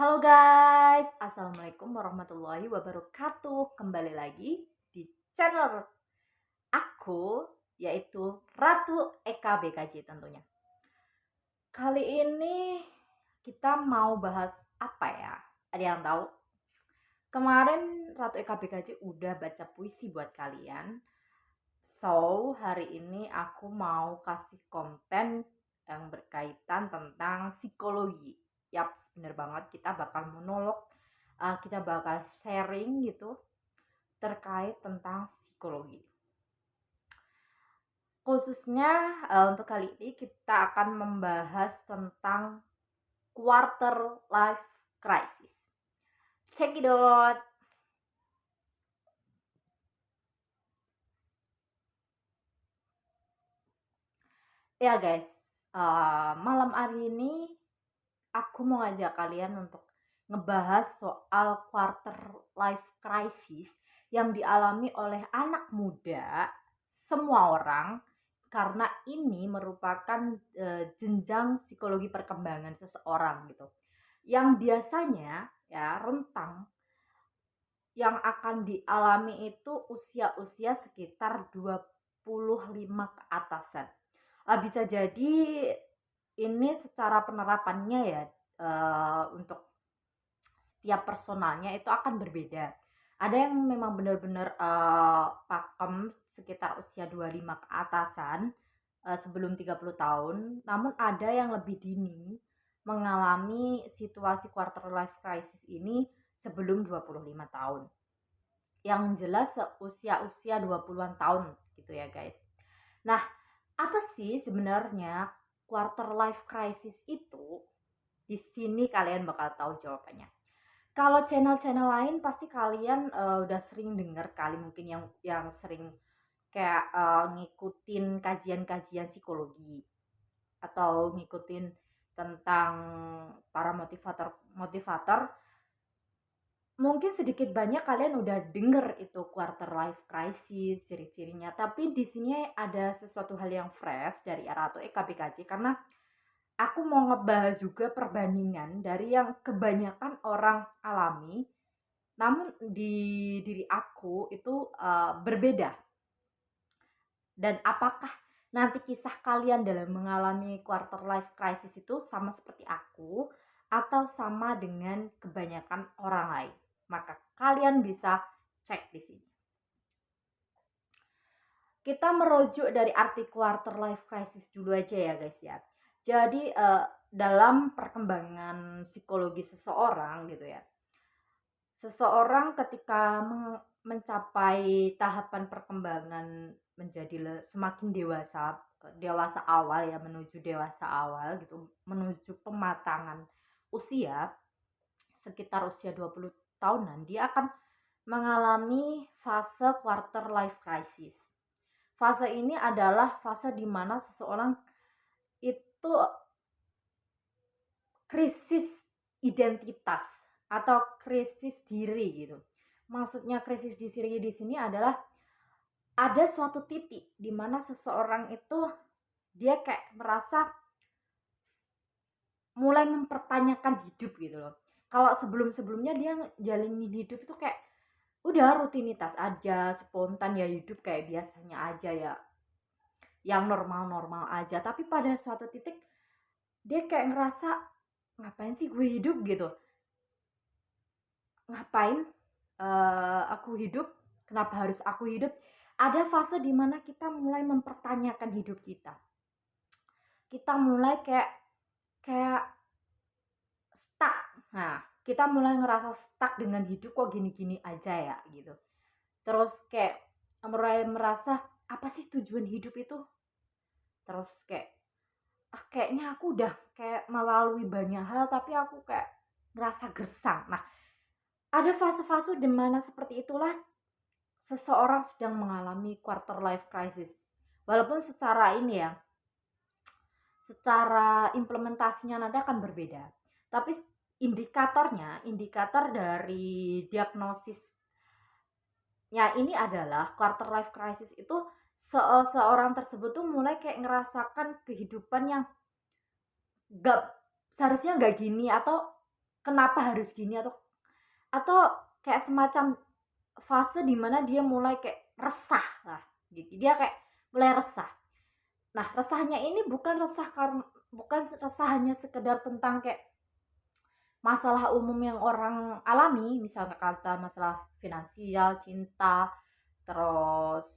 Halo guys, Assalamualaikum warahmatullahi wabarakatuh. Kembali lagi di channel aku, yaitu Ratu Eka BKJ tentunya. Kali ini kita mau bahas apa ya? Ada yang tahu? Kemarin Ratu Eka BKJ udah baca puisi buat kalian. So, hari ini aku mau kasih konten yang berkaitan tentang psikologi. Yap, bener banget, kita bakal monolog, kita bakal sharing gitu terkait tentang psikologi. Khususnya untuk kali ini kita akan membahas tentang quarter life crisis. Check it out. Ya guys, malam hari ini aku mau ngajak kalian untuk ngebahas soal quarter life crisis yang dialami oleh anak muda, semua orang, karena ini merupakan jenjang psikologi perkembangan seseorang gitu. Yang biasanya ya rentang yang akan dialami itu usia-usia sekitar 25 ke atasan. Bisa jadi ini secara penerapannya ya untuk setiap personalnya itu akan berbeda. Ada yang memang benar-benar pakem sekitar usia 25 ke atasan sebelum 30 tahun, namun ada yang lebih dini mengalami situasi quarter life crisis ini sebelum 25 tahun. Yang jelas seusia-usia 20-an tahun gitu ya guys. Nah, apa sih sebenarnya quarter life crisis itu? Di sini kalian bakal tahu jawabannya. Kalau channel-channel lain pasti kalian udah sering dengar kali, mungkin yang sering kayak ngikutin kajian-kajian psikologi atau ngikutin tentang para motivator, mungkin sedikit banyak kalian udah denger itu quarter life crisis, ciri-cirinya. Tapi di sini ada sesuatu hal yang fresh dari Ratu Eka BKJ karena aku mau ngebahas juga perbandingan dari yang kebanyakan orang alami, namun di diri aku itu berbeda. Dan apakah nanti kisah kalian dalam mengalami quarter life crisis itu sama seperti aku atau sama dengan kebanyakan orang lain? Maka kalian bisa cek di sini. Kita merujuk dari arti quarter life crisis dulu aja ya guys ya. Jadi dalam perkembangan psikologi seseorang gitu ya. Seseorang ketika mencapai tahapan perkembangan menjadi semakin dewasa, dewasa awal ya, menuju dewasa awal gitu, menuju pematangan usia sekitar usia 20 tahunan, dia akan mengalami fase quarter life crisis. Fase ini adalah fase di mana seseorang itu krisis identitas atau krisis diri gitu. Maksudnya krisis diri di sini adalah ada suatu titik di mana seseorang itu dia kayak merasa mulai mempertanyakan hidup gitu loh. Kalau sebelum-sebelumnya dia jalanin hidup itu kayak udah rutinitas aja, spontan ya, hidup kayak biasanya aja ya, yang normal-normal aja. Tapi pada suatu titik dia kayak ngerasa ngapain sih gue hidup gitu, ngapain aku hidup, kenapa harus aku hidup. Ada fase dimana kita mulai mempertanyakan hidup kita mulai kayak kayak stuck. Nah, kita mulai ngerasa stuck dengan hidup, kok gini-gini aja ya gitu. Terus kayak mulai merasa apa sih tujuan hidup itu. Terus kayak kayaknya aku udah kayak melalui banyak hal tapi aku kayak ngerasa gersang. Nah, ada fase-fase dimana seperti itulah seseorang sedang mengalami quarter life crisis. Walaupun secara ini ya, secara implementasinya nanti akan berbeda. Tapi indikator dari diagnosisnya ini adalah quarter life crisis itu seorang tersebut tuh mulai kayak ngerasakan kehidupan yang gak seharusnya gak gini, atau kenapa harus gini, atau kayak semacam fase dimana dia mulai kayak resah lah gitu, dia kayak mulai resah. Nah, resahnya ini bukan resah hanya sekedar tentang kayak masalah umum yang orang alami, misalnya kata masalah finansial, cinta, terus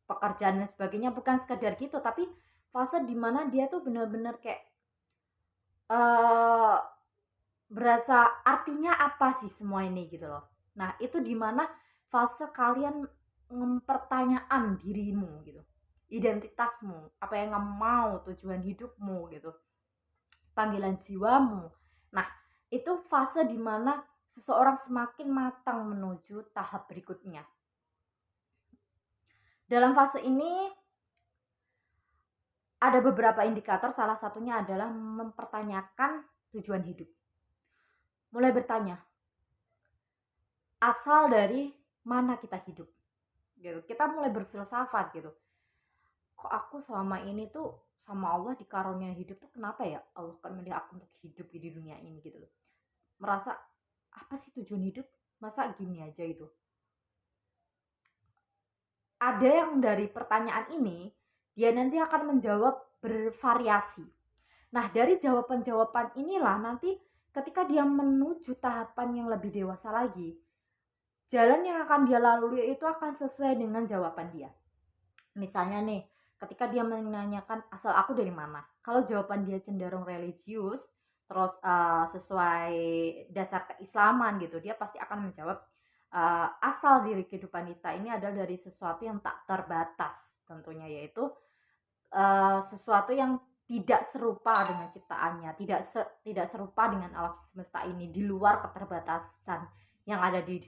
pekerjaan dan sebagainya, bukan sekedar gitu, tapi fase dimana dia tuh benar-benar kayak eh berasa artinya apa sih semua ini gitu loh. Nah, itu dimana fase kalian mempertanyaan dirimu gitu, identitasmu, apa yang kamu mau, tujuan hidupmu gitu, panggilan jiwamu. Nah, itu fase dimana seseorang semakin matang menuju tahap berikutnya. Dalam fase ini ada beberapa indikator, salah satunya adalah mempertanyakan tujuan hidup. Mulai bertanya, asal dari mana kita hidup? Gitu. Kita mulai berfilsafat gitu. Kok aku selama ini tuh sama Allah dikarunia hidup tuh kenapa ya? Allah kan milih aku untuk hidup di dunia ini gitu loh. Merasa apa sih tujuan hidup? Masa gini aja gitu. Ada yang dari pertanyaan ini dia nanti akan menjawab bervariasi. Nah, dari jawaban-jawaban inilah nanti ketika dia menuju tahapan yang lebih dewasa lagi, jalan yang akan dia lalui itu akan sesuai dengan jawaban dia. Misalnya nih, ketika dia menanyakan asal aku dari mana, kalau jawaban dia cenderung religius, terus sesuai dasar keislaman gitu, dia pasti akan menjawab asal diri kehidupan kita ini adalah dari sesuatu yang tak terbatas, tentunya yaitu sesuatu yang tidak serupa dengan ciptaannya, tidak serupa dengan alam semesta ini, di luar keterbatasan yang ada di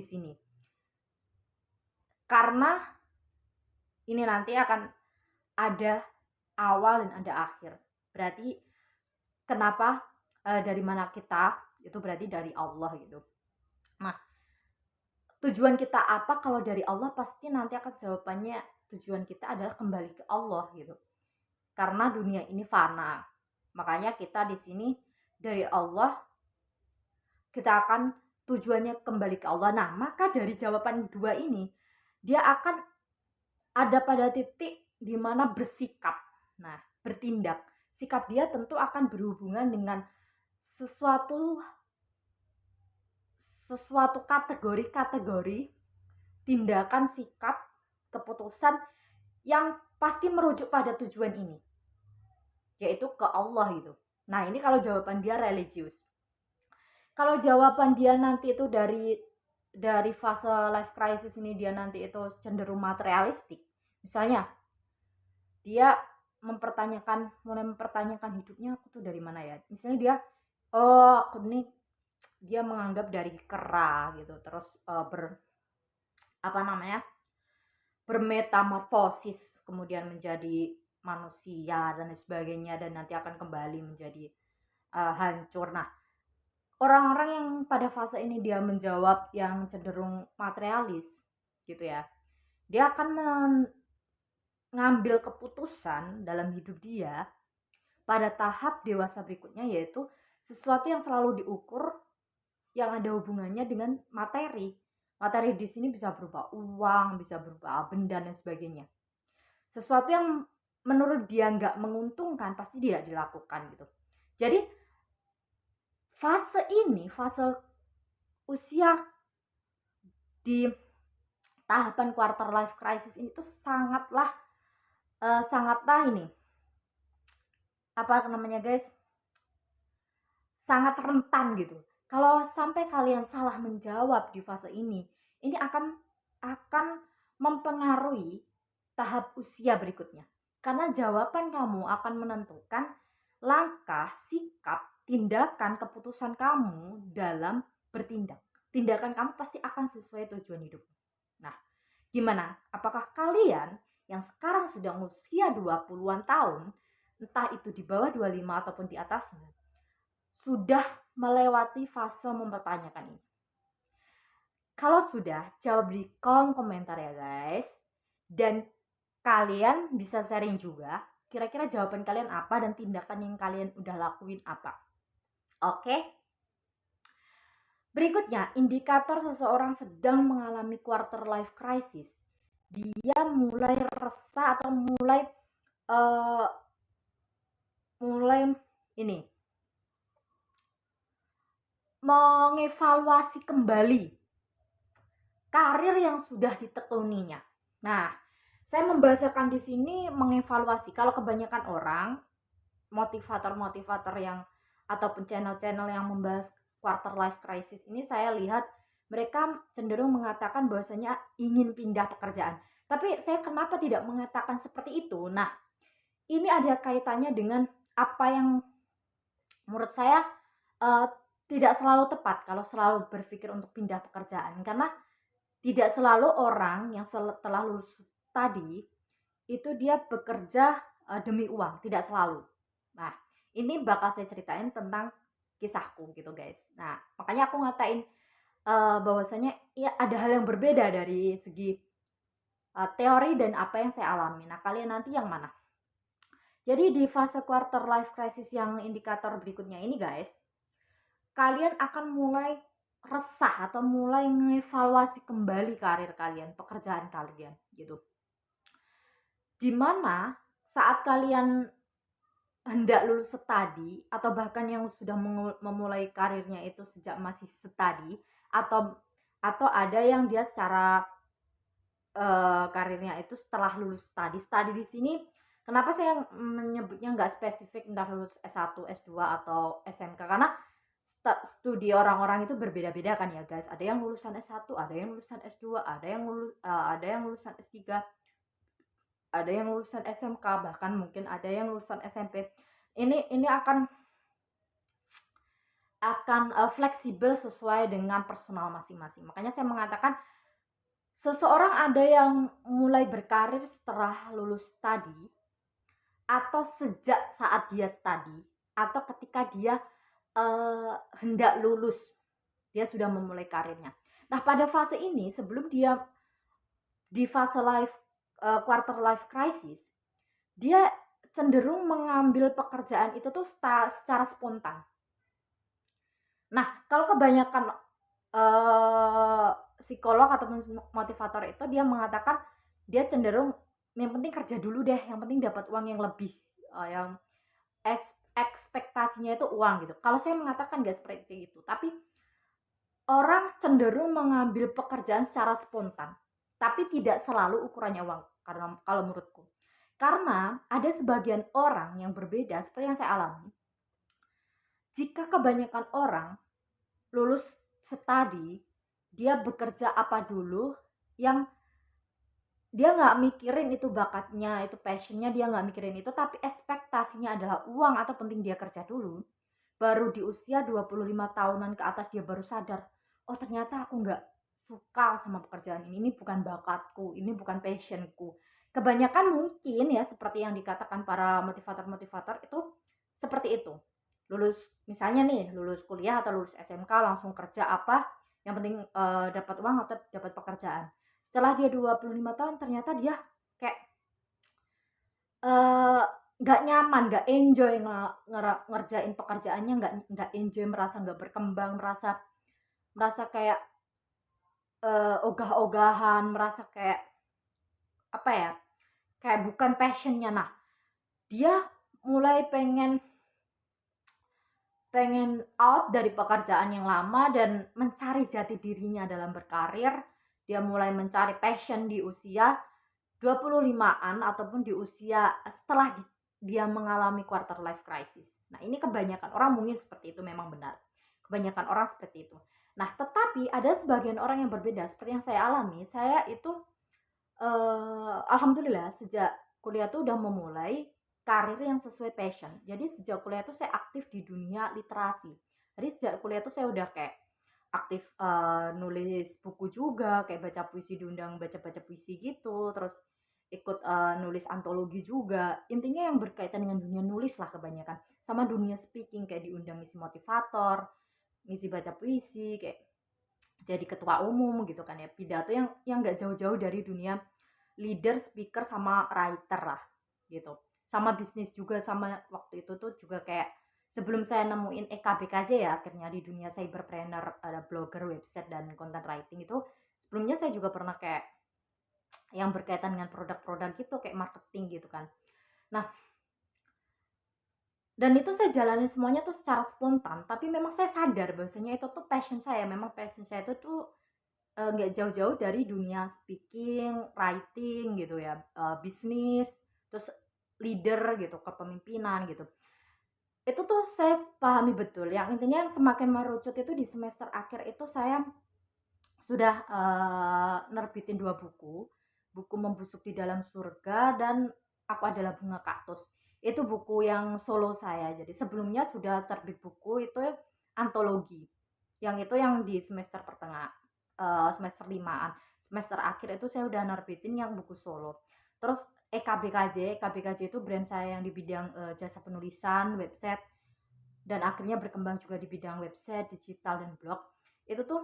sini. Karena ini nanti akan ada awal dan ada akhir. Berarti kenapa dari mana kita, itu berarti dari Allah gitu. Nah, tujuan kita apa? Kalau dari Allah pasti nanti akan jawabannya, tujuan kita adalah kembali ke Allah gitu. Karena dunia ini fana. Makanya kita di sini dari Allah, kita akan tujuannya kembali ke Allah. Nah, maka dari jawaban dua ini dia akan ada pada titik di mana bersikap. Nah, bertindak. Sikap dia tentu akan berhubungan dengan sesuatu kategori tindakan, sikap, keputusan yang pasti merujuk pada tujuan ini, yaitu ke Allah gitu. Nah, ini kalau jawaban dia religius. Kalau jawaban dia nanti itu dari fase life crisis ini, dia nanti itu cenderung materialistik. Misalnya, dia mulai mempertanyakan hidupnya, aku tuh dari mana ya? Misalnya dia, oh aku nih, dia menganggap dari kera gitu, terus bermetamorfosis, kemudian menjadi manusia dan sebagainya, dan nanti akan kembali menjadi hancur. Nah, orang-orang yang pada fase ini dia menjawab yang cenderung materialis gitu ya, dia akan mengambil keputusan dalam hidup dia pada tahap dewasa berikutnya, yaitu sesuatu yang selalu diukur yang ada hubungannya dengan materi. Materi di sini bisa berupa uang, bisa berupa benda dan sebagainya. Sesuatu yang menurut dia nggak menguntungkan pasti tidak dilakukan gitu. Jadi fase usia di tahapan quarter life crisis ini tuh sangatlah ini, apa namanya guys, sangat rentan gitu. Kalau sampai kalian salah menjawab di fase ini akan mempengaruhi tahap usia berikutnya. Karena jawaban kamu akan menentukan langkah, sikap, tindakan, keputusan kamu dalam bertindak. Tindakan kamu pasti akan sesuai tujuan hidup. Nah, gimana? Apakah kalian yang sekarang sedang usia 20-an tahun, entah itu di bawah 25 ataupun di atasnya, sudah melewati fase mempertanyakan ini? Kalau sudah, jawab di kolom komentar ya guys. Dan kalian bisa sharing juga, kira-kira jawaban kalian apa dan tindakan yang kalian udah lakuin apa. Oke. Berikutnya, indikator seseorang sedang mengalami quarter life crisis. Dia mulai resah atau uh, mulai ini mengevaluasi kembali karir yang sudah ditekuninya. Nah, saya membahasakan di sini mengevaluasi. Kalau kebanyakan orang, motivator-motivator yang ataupun channel-channel yang membahas quarter life crisis ini, saya lihat mereka cenderung mengatakan bahwasanya ingin pindah pekerjaan. Tapi saya kenapa tidak mengatakan seperti itu? Nah, ini ada kaitannya dengan apa yang menurut saya uh, tidak selalu tepat kalau selalu berpikir untuk pindah pekerjaan, karena tidak selalu orang yang setelah lulus tadi itu dia bekerja demi uang, tidak selalu. Nah, ini bakal saya ceritain tentang kisahku gitu guys. Nah, makanya aku ngatain bahwasanya ya ada hal yang berbeda dari segi teori dan apa yang saya alami. Nah, kalian nanti yang mana? Jadi di fase quarter life crisis yang indikator berikutnya ini guys, kalian akan mulai resah atau mulai mengevaluasi kembali karir kalian, pekerjaan kalian gitu. Dimana saat kalian hendak lulus studi atau bahkan yang sudah memulai karirnya itu sejak masih studi, atau ada yang dia secara karirnya itu setelah lulus studi. Studi di sini kenapa saya menyebutnya nggak spesifik entah lulus S1, S2 atau SMK, karena studi orang-orang itu berbeda-beda kan ya guys. Ada yang lulusan S1, ada yang lulusan S2, ada yang lulusan S3, ada yang lulusan SMK, bahkan mungkin ada yang lulusan SMP. Ini akan fleksibel sesuai dengan personal masing-masing. Makanya saya mengatakan seseorang ada yang mulai berkarir setelah lulus studi, atau sejak saat dia studi, atau ketika dia hendak lulus, dia sudah memulai karirnya. Nah, pada fase ini sebelum dia di fase quarter life crisis, dia cenderung mengambil pekerjaan itu tuh secara spontan. Nah, kalau kebanyakan psikolog ataupun motivator itu dia mengatakan dia cenderung yang penting kerja dulu deh, yang penting dapat uang yang lebih, yang ekspektasinya itu uang gitu. Kalau saya mengatakan gak seperti itu, tapi orang cenderung mengambil pekerjaan secara spontan, tapi tidak selalu ukurannya uang. Karena kalau menurutku, karena ada sebagian orang yang berbeda seperti yang saya alami. Jika kebanyakan orang lulus studi, dia bekerja apa dulu yang dia nggak mikirin itu bakatnya, itu passionnya, dia nggak mikirin itu, tapi ekspektasinya adalah uang atau penting dia kerja dulu. Baru di usia 25 tahunan ke atas dia baru sadar, oh ternyata aku nggak suka sama pekerjaan ini bukan bakatku, ini bukan passionku. Kebanyakan mungkin ya seperti yang dikatakan para motivator-motivator itu seperti itu. Lulus misalnya nih, lulus kuliah atau lulus SMK langsung kerja apa, yang penting dapat uang atau dapat pekerjaan. Setelah dia 25 tahun ternyata dia kayak nggak nyaman, nggak enjoy ngerjain pekerjaannya, nggak enjoy, merasa nggak berkembang, merasa kayak ogah-ogahan, merasa kayak apa ya, kayak bukan passionnya. Nah, dia mulai pengen out dari pekerjaan yang lama dan mencari jati dirinya dalam berkarir. Dia mulai mencari passion di usia 25-an ataupun di usia setelah dia mengalami quarter life crisis. Nah, ini kebanyakan orang mungkin seperti itu, memang benar. Kebanyakan orang seperti itu. Nah, tetapi ada sebagian orang yang berbeda seperti yang saya alami. Saya itu alhamdulillah sejak kuliah tuh udah memulai karir yang sesuai passion. Jadi sejak kuliah tuh saya aktif di dunia literasi. Jadi sejak kuliah tuh saya udah kayak aktif nulis buku juga, kayak baca puisi, diundang baca-baca puisi gitu, terus ikut nulis antologi juga. Intinya yang berkaitan dengan dunia nulis lah kebanyakan. Sama dunia speaking, kayak diundang ngisi motivator, ngisi baca puisi, kayak jadi ketua umum gitu kan ya. Pidato yang nggak jauh-jauh dari dunia leader, speaker, sama writer lah gitu. Sama bisnis juga, sama waktu itu tuh juga kayak Sebelum saya nemuin EKBKJ ya, akhirnya di dunia cyberpreneur, ada blogger, website, dan content writing itu, sebelumnya saya juga pernah kayak yang berkaitan dengan produk-produk gitu, kayak marketing gitu kan. Nah, dan itu saya jalani semuanya tuh secara spontan, tapi memang saya sadar bahwasanya itu tuh passion saya. Memang passion saya itu tuh nggak jauh-jauh dari dunia speaking, writing gitu ya, bisnis, terus leader gitu, kepemimpinan gitu. Itu tuh saya pahami betul, yang intinya yang semakin merucut itu di semester akhir itu saya sudah nerbitin 2 buku, buku Membusuk di Dalam Surga dan Aku Adalah Bunga Kaktus. Itu buku yang solo saya. Jadi sebelumnya sudah terbit buku itu antologi. Yang itu yang di semester pertengah, semester 5-an. Semester akhir itu saya udah nerbitin yang buku solo. Terus EKBKJ itu brand saya yang di bidang jasa penulisan, website, dan akhirnya berkembang juga di bidang website, digital, dan blog. Itu tuh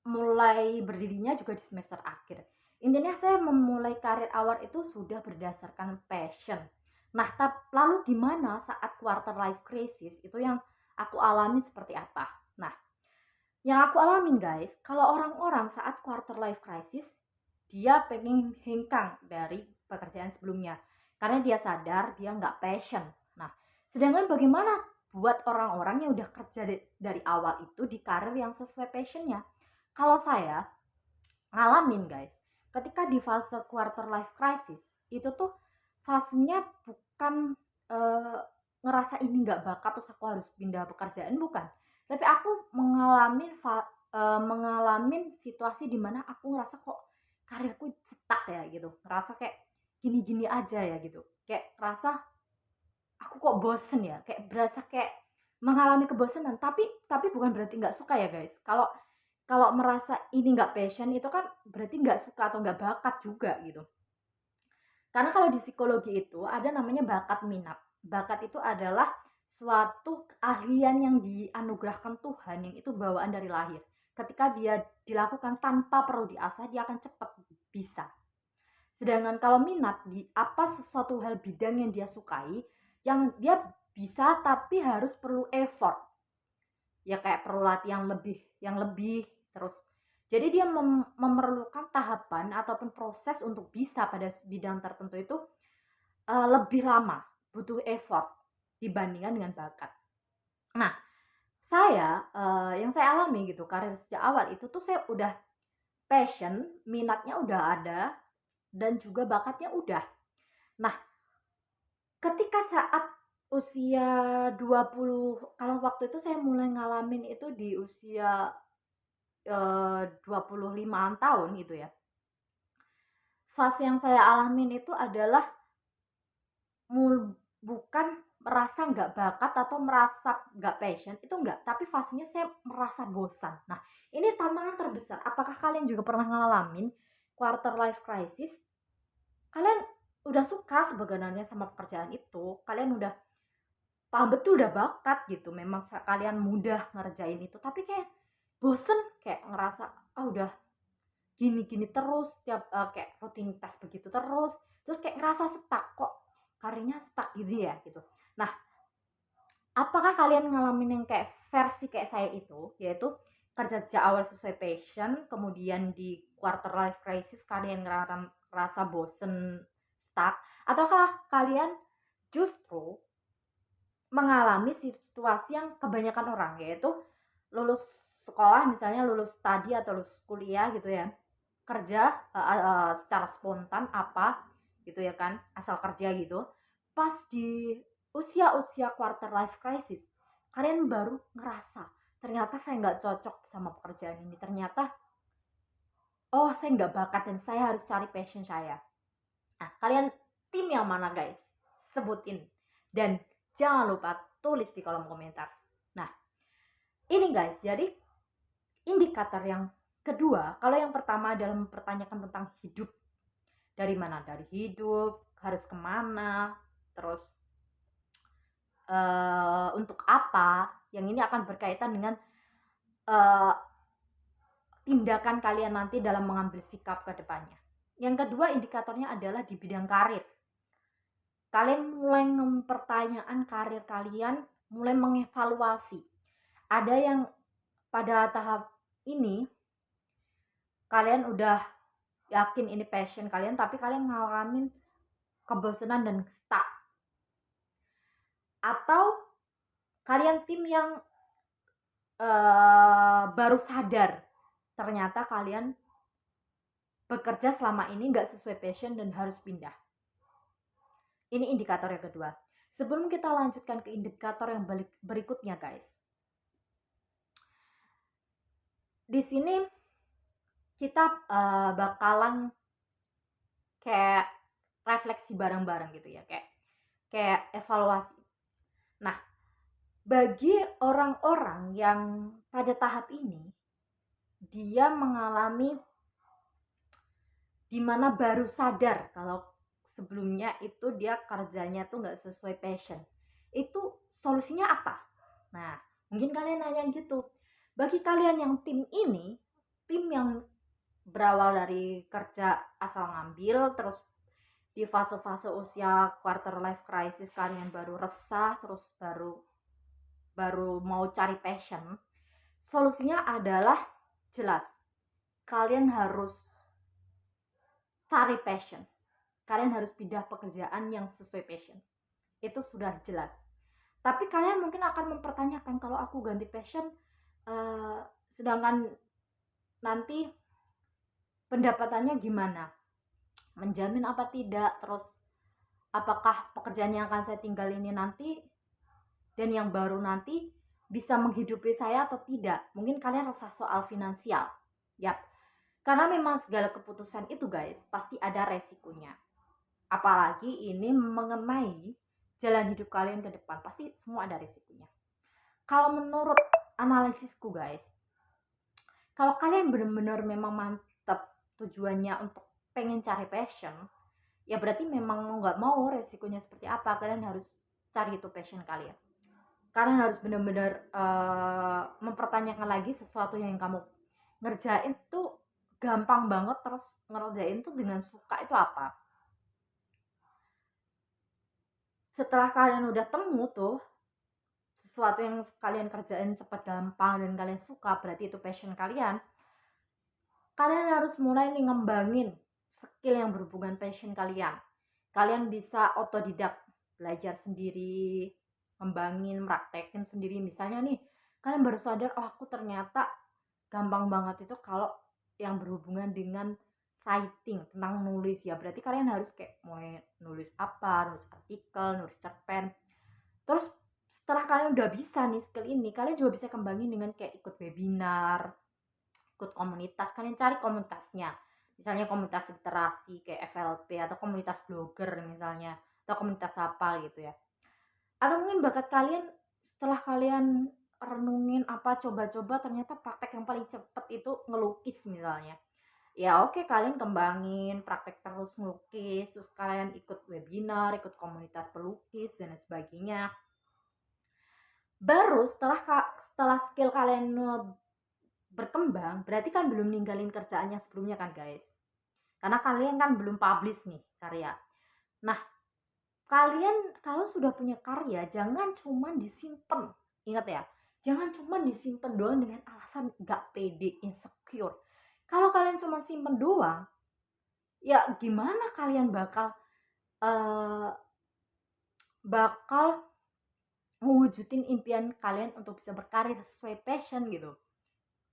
mulai berdirinya juga di semester akhir. Intinya saya memulai karir awal itu sudah berdasarkan passion. Nah, lalu gimana saat quarter life crisis itu yang aku alami seperti apa? Nah, yang aku alamin guys, kalau orang-orang saat quarter life crisis, dia pengen hengkang dari pekerjaan sebelumnya. Karena dia sadar dia nggak passion. Nah, sedangkan bagaimana buat orang-orang yang udah kerja dari awal itu di karir yang sesuai passionnya? Kalau saya ngalamin guys, ketika di fase quarter life crisis, itu tuh fasenya bukan eh, ngerasa ini nggak bakat terus aku harus pindah pekerjaan, bukan. Tapi aku mengalami situasi di mana aku ngerasa kok karirku cetak ya gitu, ngerasa kayak gini-gini aja ya gitu, kayak ngerasa aku kok bosen ya, kayak berasa kayak mengalami kebosanan. Tapi bukan berarti nggak suka ya guys. Kalau kalau merasa ini nggak passion itu kan berarti nggak suka atau nggak bakat juga gitu. Karena kalau di psikologi itu ada namanya bakat minat. Bakat itu adalah suatu keahlian yang dianugerahkan Tuhan, yang itu bawaan dari lahir. Ketika dia dilakukan tanpa perlu diasah, dia akan cepat bisa. Sedangkan kalau minat di apa sesuatu hal bidang yang dia sukai, yang dia bisa tapi harus perlu effort. Ya kayak perlu latihan yang lebih terus. Jadi dia memerlukan tahapan ataupun proses untuk bisa pada bidang tertentu itu lebih lama, butuh effort dibandingkan dengan bakat. Nah, yang saya alami gitu, karir sejak awal itu tuh saya udah passion, minatnya udah ada, dan juga bakatnya udah. Nah, ketika saat usia 20, kalau waktu itu saya mulai ngalamin itu di usia 25-an tahun gitu ya. Fase yang saya alamin itu adalah bukan merasa nggak bakat atau merasa nggak passion, itu enggak, tapi fasenya saya merasa bosan. Nah, ini tantangan terbesar. Apakah kalian juga pernah ngalamin quarter life crisis? Kalian udah suka sebenarnya sama pekerjaan itu, kalian udah paham betul, udah bakat gitu, memang kalian mudah ngerjain itu, tapi kayak bosen, kayak ngerasa udah gini-gini terus, tiap kayak rutinitas begitu terus kayak ngerasa stuck, kok karirnya stuck gitu ya gitu. Nah, apakah kalian ngalamin yang kayak versi kayak saya itu, yaitu kerja sejak awal sesuai passion, kemudian di quarter life crisis kalian ngerasa bosen, stuck, ataukah kalian justru mengalami situasi yang kebanyakan orang, yaitu lulus sekolah, misalnya lulus studi atau lulus kuliah gitu ya, kerja secara spontan apa gitu ya kan, asal kerja gitu. Pas di usia-usia quarter life crisis, kalian baru ngerasa ternyata saya nggak cocok sama pekerjaan ini, ternyata saya nggak bakat dan saya harus cari passion saya. Nah, kalian tim yang mana guys? Sebutin. Dan jangan lupa tulis di kolom komentar. Nah, ini guys, jadi indikator yang kedua, kalau yang pertama adalah mempertanyakan tentang hidup. Dari mana? Dari hidup, harus kemana, terus untuk apa. Yang ini akan berkaitan dengan uh, tindakan kalian nanti dalam mengambil sikap ke depannya. Yang kedua indikatornya adalah di bidang karir. kalian mulai mempertanyakan karir kalian, mulai mengevaluasi. Ada yang pada tahap ini kalian udah yakin ini passion kalian, tapi kalian ngalamin kebosanan dan stuck. Atau kalian tim yang baru sadar ternyata kalian bekerja selama ini nggak sesuai passion dan harus pindah. Ini indikator yang kedua. Sebelum kita lanjutkan ke indikator yang berikutnya, guys. Di sini kita bakalan kayak refleksi bareng-bareng gitu ya, kayak evaluasi. Nah, bagi orang-orang yang pada tahap ini dia mengalami dimana baru sadar kalau sebelumnya itu dia kerjanya tuh nggak sesuai passion, itu solusinya apa? Nah, mungkin kalian nanya gitu. Bagi kalian yang tim ini, tim yang berawal dari kerja asal ngambil, terus di fase-fase usia quarter life crisis kalian baru resah, terus baru mau cari passion, solusinya adalah jelas. Kalian harus cari passion. Kalian harus pindah pekerjaan yang sesuai passion. Itu sudah jelas. Tapi kalian mungkin akan mempertanyakan, kalau aku ganti passion, sedangkan nanti pendapatannya gimana? Menjamin apa tidak? Terus apakah pekerjaan yang akan saya tinggal ini nanti dan yang baru nanti bisa menghidupi saya atau tidak? Mungkin kalian resah soal finansial. Yap. Karena memang segala keputusan itu, guys, pasti ada resikonya. Apalagi ini mengenai jalan hidup kalian ke depan, pasti semua ada resikonya. Kalau menurut analisisku, guys, kalau kalian benar-benar memang mantap tujuannya untuk pengen cari passion, ya berarti memang mau nggak mau resikonya seperti apa, kalian harus cari itu passion kalian. Kalian harus benar-benar mempertanyakan lagi sesuatu yang kamu ngerjain tuh gampang banget, terus ngerjain tuh dengan suka itu apa. Setelah kalian udah temu tuh sesuatu yang kalian kerjain cepat, gampang, dan kalian suka, berarti itu passion kalian. Kalian harus mulai nih ngembangin skill yang berhubungan passion kalian. Kalian bisa otodidak, belajar sendiri, ngembangin, praktekin sendiri. Misalnya nih, kalian baru sadar, oh aku ternyata gampang banget itu kalau yang berhubungan dengan writing, tentang nulis, ya berarti kalian harus kayak mulai nulis apa, nulis artikel, nulis cerpen. Terus setelah kalian udah bisa nih skill ini, kalian juga bisa kembangin dengan kayak ikut webinar, ikut komunitas. Kalian cari komunitasnya, misalnya komunitas literasi kayak FLP, atau komunitas blogger misalnya, atau komunitas apa gitu ya. Atau mungkin bakat kalian, setelah kalian renungin apa, coba-coba, ternyata praktek yang paling cepet itu ngelukis misalnya, ya oke, kalian kembangin praktek terus ngelukis, terus kalian ikut webinar, ikut komunitas pelukis dan sebagainya. Baru setelah skill kalian berkembang, berarti kan belum ninggalin kerjaannya sebelumnya kan, guys, karena kalian kan belum publish nih karya. Nah, kalian kalau sudah punya karya, jangan cuma disimpan. Ingat ya, jangan cuma disimpan doang dengan alasan gak pede, insecure. Kalau kalian cuma simpen doang, ya gimana kalian bakal mewujudin impian kalian untuk bisa berkarir sesuai passion gitu.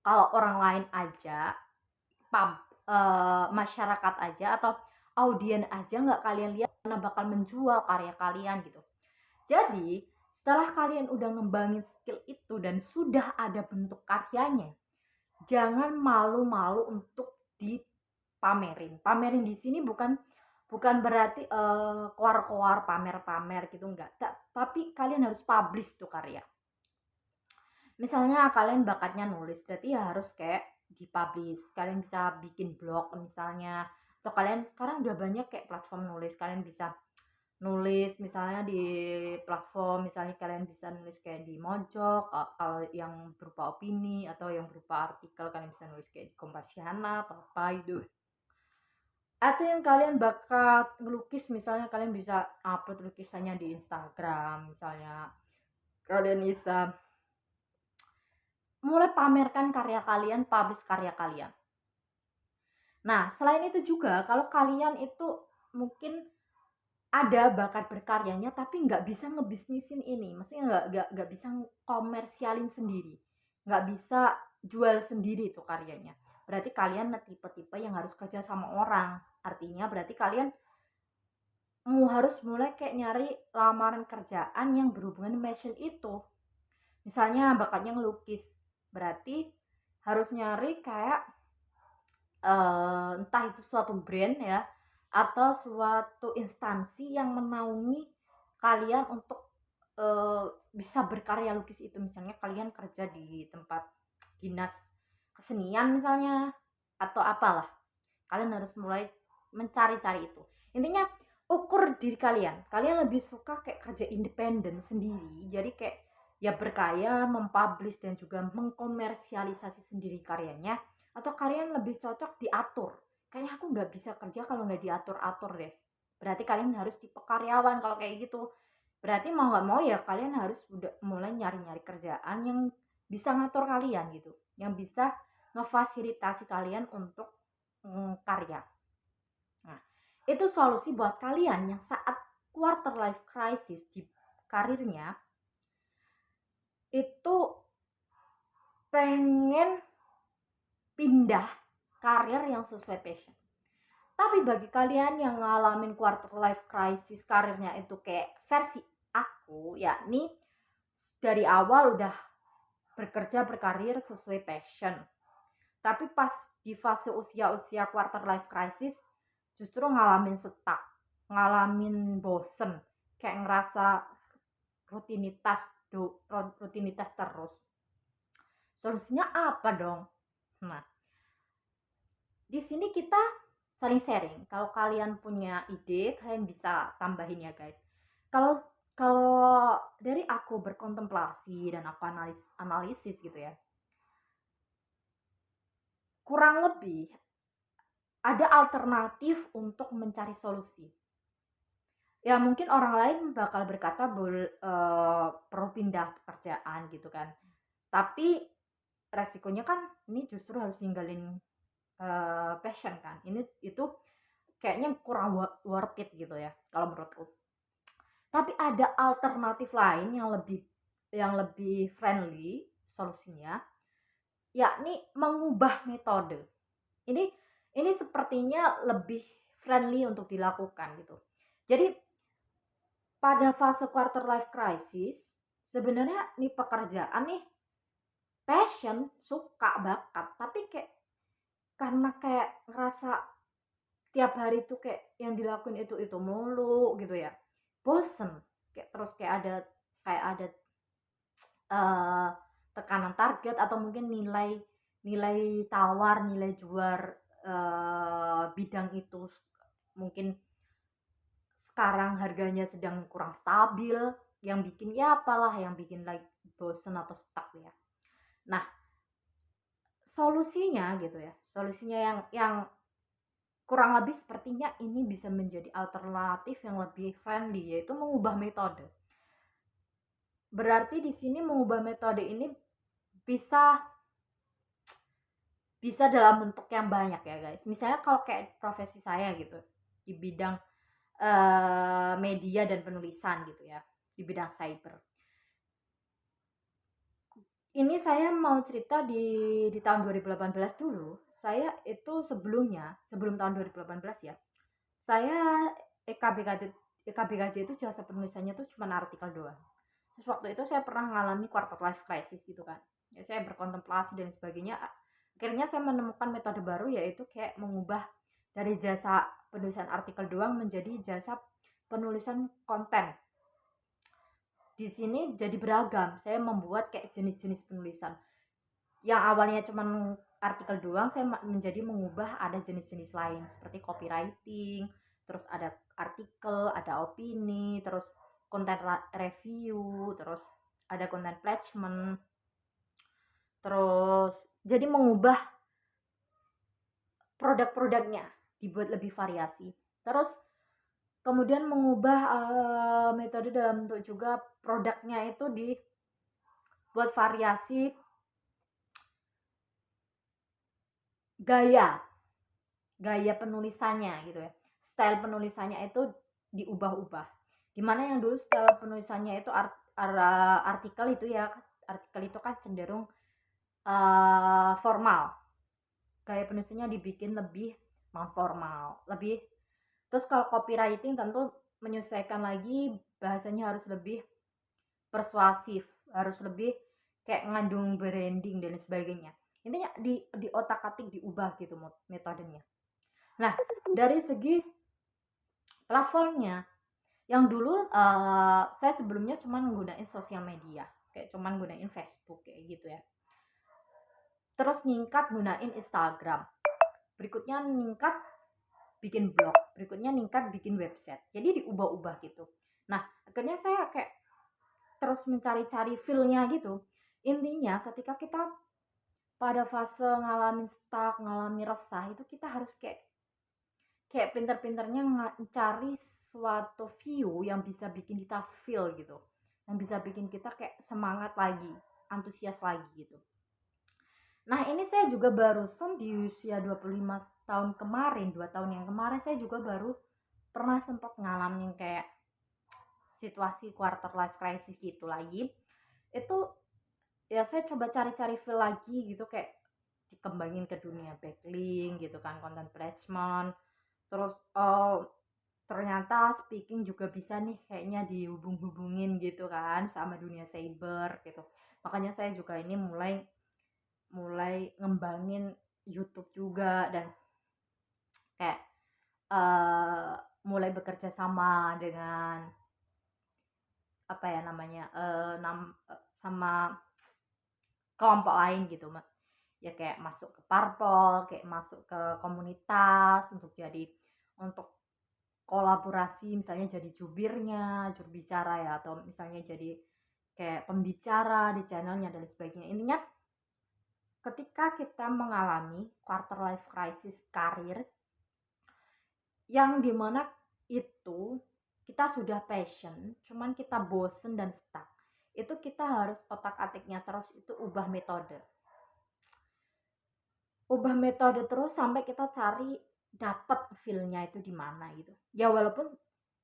Kalau orang lain aja, masyarakat aja atau audien aja nggak kalian lihat, mana bakal menjual karya kalian gitu. Jadi setelah kalian udah ngembangin skill itu dan sudah ada bentuk karyanya, jangan malu-malu untuk dipamerin. Pamerin di sini bukan berarti keluar-keluar pamer-pamer gitu, enggak. Tapi kalian harus publish tuh karya. Misalnya kalian bakatnya nulis, berarti ya harus kayak dipublish. Kalian bisa bikin blog misalnya, atau kalian sekarang udah banyak kayak platform nulis, kalian bisa nulis misalnya di platform, misalnya kalian bisa nulis kayak di Mojok kalau yang berupa opini, atau yang berupa artikel kalian bisa nulis kayak di Kompasiana atau apa itu. atau yang kalian bakat ngelukis, misalnya kalian bisa upload lukisannya di Instagram, misalnya kalian bisa mulai pamerkan karya kalian, publish karya kalian. Nah, selain itu juga kalau kalian itu mungkin ada bakat berkaryanya tapi nggak bisa ngebisnisin ini, maksudnya nggak bisa komersialin sendiri, nggak bisa jual sendiri itu karyanya. Berarti kalian tipe-tipe yang harus kerja sama orang. Artinya berarti kalian harus mulai kayak nyari lamaran kerjaan yang berhubungan passion itu. Misalnya bakatnya ngelukis, berarti harus nyari kayak entah itu suatu brand ya atau suatu instansi yang menaungi kalian untuk bisa berkarya lukis itu. Misalnya kalian kerja di tempat dinas kesenian misalnya atau apalah, kalian harus mulai mencari-cari itu. Intinya ukur diri kalian, kalian lebih suka kayak kerja independen sendiri, jadi kayak ya berkarya, mempublish dan juga mengkomersialisasi sendiri karyanya, atau kalian lebih cocok diatur. Kayaknya aku nggak bisa kerja kalau nggak diatur-atur deh. Berarti kalian harus tipe karyawan kalau kayak gitu. Berarti mau nggak mau ya kalian harus udah mulai nyari-nyari kerjaan yang bisa ngatur kalian gitu, yang bisa ngefasilitasi kalian untuk karya. Nah, itu solusi buat kalian yang saat quarter life crisis di karirnya itu pengen pindah karir yang sesuai passion. Tapi bagi kalian yang ngalamin quarter life crisis karirnya itu kayak versi aku, yakni dari awal udah bekerja berkarir sesuai passion. Tapi pas di fase usia-usia quarter life crisis justru ngalamin stuck, ngalamin bosen, kayak ngerasa rutinitas rutinitas terus. Solusinya apa dong? Nah, di sini kita saling sharing. Kalau kalian punya ide, kalian bisa tambahin ya guys. Kalau kalau dari aku berkontemplasi dan aku analisis gitu ya, kurang lebih ada alternatif untuk mencari solusi. Ya mungkin orang lain bakal berkata perlu pindah pekerjaan gitu kan. Tapi resikonya kan ini justru harus ninggalin passion kan. Ini itu kayaknya kurang worth it gitu ya kalau menurutku. Tapi ada alternatif lain yang lebih friendly solusinya, yakni mengubah metode. Ini ini sepertinya lebih friendly untuk dilakukan gitu. Jadi pada fase quarter life crisis sebenarnya nih pekerjaan nih passion, suka, bakat, tapi kayak karena kayak ngerasa tiap hari tuh kayak yang dilakuin itu mulu gitu ya, bosen, kayak terus kayak ada uh, tekanan target atau mungkin nilai nilai tawar, nilai jual bidang itu mungkin sekarang harganya sedang kurang stabil, yang bikin ya apalah yang bikin like bosen atau stuck ya. Nah, solusinya gitu ya, solusinya yang kurang lebih sepertinya ini bisa menjadi alternatif yang lebih friendly, yaitu mengubah metode. Berarti di sini mengubah metode ini bisa bisa dalam bentuk yang banyak ya guys. Misalnya kalau kayak profesi saya gitu di bidang media dan penulisan gitu ya, di bidang cyber. Ini saya mau cerita di tahun 2018 dulu. Saya itu sebelum tahun 2018 ya. Saya EKBKJ itu jasa penulisannya tuh cuma artikel doang. Terus waktu itu saya pernah mengalami quarter life crisis gitu kan. Ya, saya berkontemplasi dan sebagainya. Akhirnya saya menemukan metode baru, yaitu kayak mengubah dari jasa penulisan artikel doang menjadi jasa penulisan konten. Di sini jadi beragam. Saya membuat kayak jenis-jenis penulisan. Yang awalnya cuma artikel doang, saya menjadi mengubah ada jenis-jenis lain seperti copywriting, terus ada artikel, ada opini, terus konten review, terus ada konten placement, terus jadi mengubah produk-produknya. dibuat lebih variasi. Terus kemudian mengubah metode dalam bentuk juga produknya itu dibuat variasi gaya gaya penulisannya gitu ya, style penulisannya itu diubah-ubah. Dimana yang dulu style penulisannya itu artikel itu ya, artikel itu kan cenderung formal, gaya penulisannya dibikin lebih non formal, lebih. Terus kalau copywriting tentu menyesuaikan lagi, bahasanya harus lebih persuasif, harus lebih kayak ngandung branding dan sebagainya. Intinya di otak-atik diubah gitu metodenya. Nah, dari segi platformnya, yang dulu saya sebelumnya cuma menggunakan sosial media, kayak cuma gunain Facebook kayak gitu ya. Terus ningkat gunain Instagram. Berikutnya ningkat bikin blog, berikutnya ningkat bikin website. Jadi diubah-ubah gitu. Nah, akhirnya saya kayak terus mencari-cari feel-nya gitu. Intinya ketika kita pada fase ngalamin stuck, ngalamin resah, itu kita harus kayak pinter-pinternya mencari suatu view yang bisa bikin kita feel gitu, yang bisa bikin kita kayak semangat lagi, antusias lagi gitu. Nah ini saya juga barusan di usia 25 tahun kemarin, 2 tahun yang kemarin saya juga baru pernah sempat ngalamin kayak situasi quarter life crisis gitu lagi. Itu ya saya coba cari-cari feel lagi gitu, kayak dikembangin ke dunia backlink gitu kan, content placement. Terus ternyata speaking juga bisa nih kayaknya dihubung-hubungin gitu kan sama dunia cyber gitu. Makanya saya juga ini mulai mulai ngembangin YouTube juga, dan kayak uh, mulai bekerja sama dengan apa ya namanya sama kelompok lain gitu, ya kayak masuk ke parpol, kayak masuk ke komunitas untuk jadi untuk kolaborasi, misalnya jadi jubirnya, juru bicara ya, atau misalnya jadi kayak pembicara di channelnya dan sebagainya. Intinya ketika kita mengalami quarter life crisis karir yang dimana itu kita sudah passion, cuman kita bosen dan stuck, itu kita harus otak atiknya terus, itu ubah metode terus sampai kita cari dapat feel-nya itu di mana gitu. Ya walaupun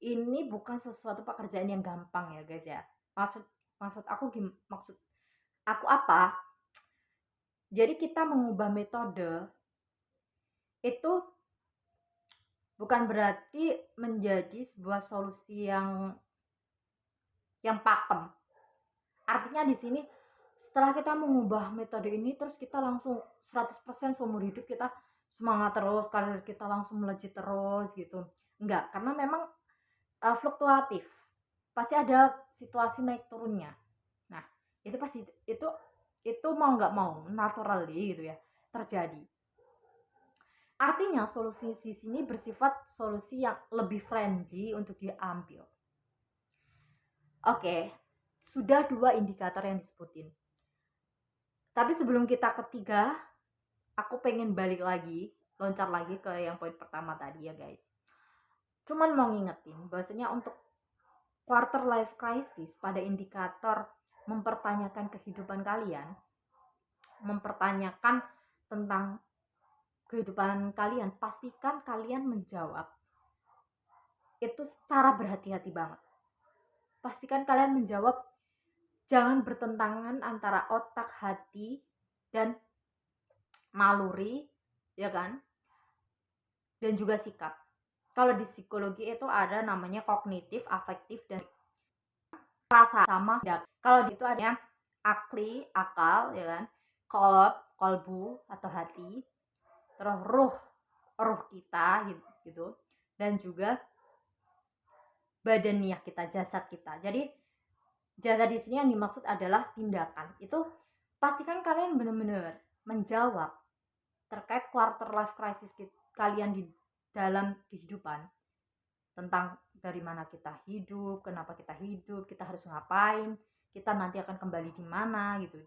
ini bukan sesuatu pekerjaan yang gampang ya guys ya. Maksud maksud aku maksud aku apa? Jadi kita mengubah metode itu bukan berarti menjadi sebuah solusi yang pakem. Artinya di sini setelah kita mengubah metode ini terus kita langsung 100% seumur hidup kita semangat terus, karir kita langsung melejit terus gitu. Enggak, karena memang fluktuatif. Pasti ada situasi naik turunnya. Nah, itu pasti itu mau nggak mau natural gitu ya terjadi. Artinya solusi di sini bersifat solusi yang lebih friendly untuk diambil. Oke, sudah 2 indikator yang disebutin. Tapi sebelum kita ketiga, aku pengen balik lagi, loncat lagi ke yang poin pertama tadi ya guys. Cuman mau ngingetin bahwasanya untuk quarter life crisis pada indikator mempertanyakan kehidupan kalian, mempertanyakan tentang kehidupan kalian, pastikan kalian menjawab itu secara berhati-hati banget. Pastikan kalian menjawab, jangan bertentangan antara otak, hati, dan naluri, ya kan? Dan juga sikap. Kalau di psikologi itu ada namanya kognitif, afektif, dan rasa sama. Kalau itu ada akli, akal, ya kan? Kolbu atau hati, terus ruh kita gitu, dan juga badaniah kita, jasad kita. Jadi jasad di sini yang dimaksud adalah tindakan. Itu pastikan kalian benar-benar menjawab terkait quarter life crisis kalian di dalam kehidupan, tentang dari mana kita hidup, kenapa kita hidup, kita harus ngapain, kita nanti akan kembali di mana gitu.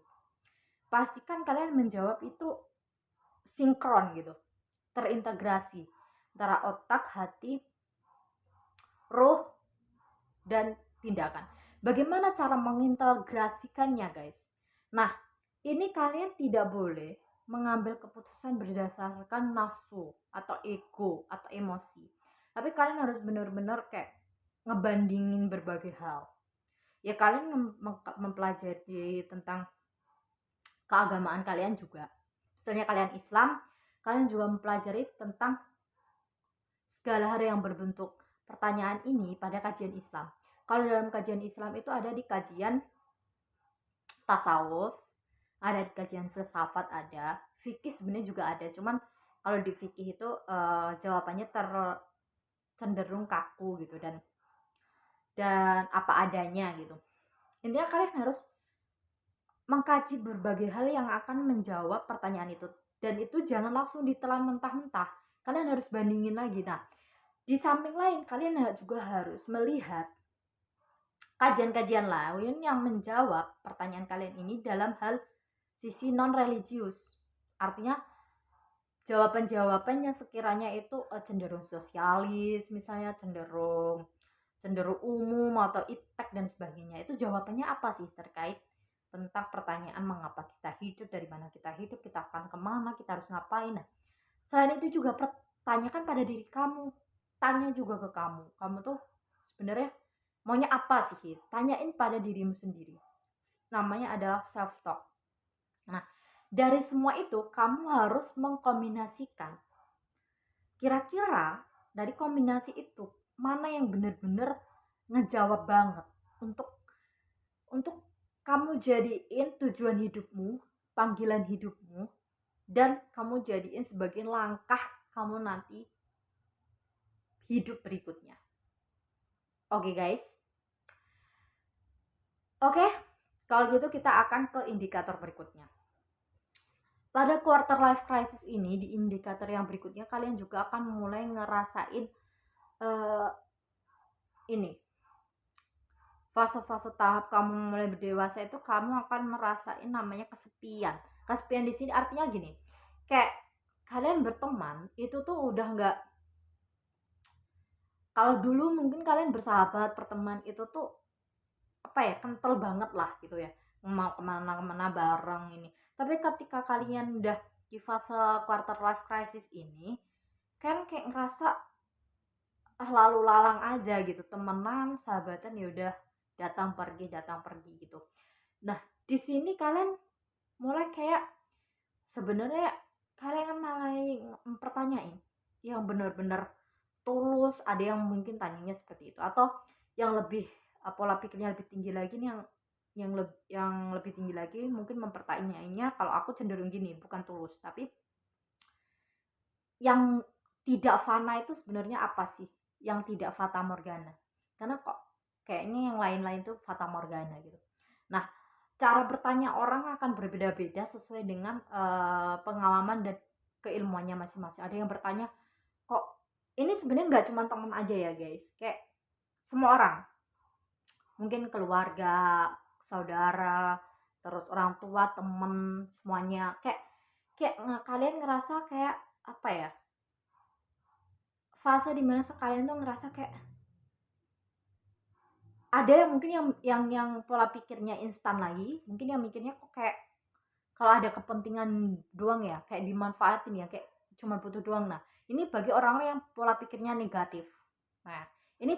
Pastikan kalian menjawab itu sinkron gitu, terintegrasi. antara otak, hati, ruh, dan tindakan. Bagaimana cara mengintegrasikannya, guys? Nah, ini kalian tidak boleh mengambil keputusan berdasarkan nafsu atau ego atau emosi. Tapi kalian harus benar-benar kayak ngebandingin berbagai hal. Ya kalian mempelajari tentang keagamaan kalian juga. Misalnya kalian Islam, kalian juga mempelajari tentang segala hal yang berbentuk pertanyaan ini pada kajian Islam. Kalau dalam kajian Islam itu ada di kajian tasawuf, ada di kajian filsafat, ada fikih sebenarnya juga ada. Cuman kalau di fikih itu jawabannya cenderung kaku gitu dan apa adanya gitu. Intinya kalian harus mengkaji berbagai hal yang akan menjawab pertanyaan itu, dan itu jangan langsung ditelan mentah-mentah. Kalian harus bandingin lagi. Nah, di samping lain kalian juga harus melihat kajian-kajian lain yang menjawab pertanyaan kalian ini dalam hal sisi non religius. Artinya jawaban-jawabannya sekiranya itu cenderung sosialis, misalnya cenderung umum atau iptek dan sebagainya. Itu jawabannya apa sih terkait tentang pertanyaan mengapa kita hidup, dari mana kita hidup, kita akan kemana, kita harus ngapain. Nah, selain itu juga pertanyakan pada diri kamu, tanya juga ke kamu tuh sebenarnya maunya apa sih? Tanyain pada dirimu sendiri. Namanya adalah self talk. Nah, dari semua itu kamu harus mengkombinasikan. Kira-kira dari kombinasi itu mana yang benar-benar ngejawab banget untuk kamu jadiin tujuan hidupmu, panggilan hidupmu, dan kamu jadiin sebagai langkah kamu nanti hidup berikutnya. Oke guys. Oke, kalau gitu kita akan ke indikator berikutnya. Pada quarter life crisis ini, di indikator yang berikutnya kalian juga akan mulai ngerasain ini. Fase-fase tahap kamu mulai berdewasa itu kamu akan merasain namanya kesepian. Kesepian di sini artinya gini, kayak kalian berteman itu tuh udah nggak, kalau dulu mungkin kalian bersahabat, berteman itu tuh apa ya, kental banget lah gitu ya, mau kemana-kemana bareng ini. Tapi ketika kalian udah di fase quarter life crisis ini, kan kayak ngerasa lalu lalang aja gitu, temenan, sahabatan ya udah datang pergi gitu. Nah, di sini kalian mulai kayak sebenarnya kalian mulai mempertanyain yang benar-benar tulus. Ada yang mungkin tanyanya seperti itu, atau yang lebih pola pikirnya lebih tinggi lagi nih, yang lebih tinggi lagi mungkin mempertanyainnya, kalau aku cenderung gini, bukan tulus tapi yang tidak fana itu sebenarnya apa sih, yang tidak fata morgana, karena kok kayaknya yang lain-lain tuh fata morgana gitu. Nah, cara bertanya orang akan berbeda-beda sesuai dengan pengalaman dan keilmuannya masing-masing. Ada yang bertanya, kok ini sebenarnya nggak cuma teman aja ya guys, kayak semua orang, mungkin keluarga, saudara, terus orang tua, temen, semuanya kayak kalian ngerasa kayak apa ya, fase dimana kalian tuh ngerasa kayak ada yang mungkin yang pola pikirnya instan lagi, mungkin yang mikirnya kok kayak kalau ada kepentingan doang ya, kayak dimanfaatin ya, kayak cuma butuh doang. Nah, ini bagi orang-orang yang pola pikirnya negatif. Nah, ini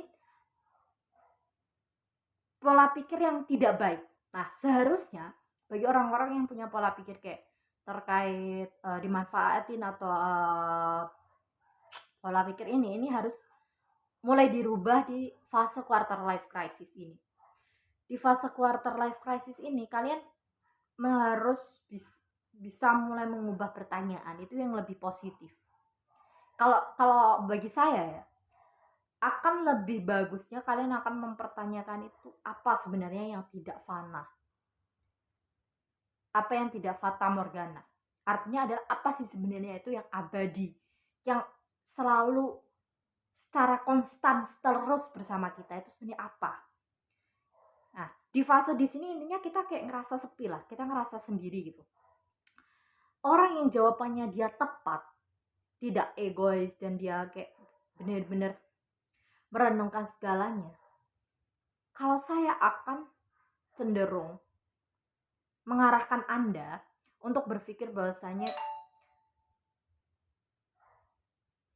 pola pikir yang tidak baik. Nah, seharusnya bagi orang-orang yang punya pola pikir kayak terkait dimanfaatin atau pola pikir ini harus mulai dirubah di fase quarter life crisis ini. Di fase quarter life crisis ini kalian harus bisa mulai mengubah pertanyaan itu yang lebih positif. Kalau bagi saya ya, akan lebih bagusnya kalian akan mempertanyakan itu apa sebenarnya yang tidak fana, apa yang tidak fata morgana. Artinya adalah apa sih sebenarnya itu yang abadi, yang selalu secara konstan terus bersama kita, itu sebenarnya apa. Nah, di fase di sini intinya kita kayak ngerasa sepi lah, kita ngerasa sendiri gitu. Orang yang jawabannya dia tepat, tidak egois dan dia kayak benar-benar merenungkan segalanya, kalau saya akan cenderung mengarahkan Anda untuk berpikir bahwasanya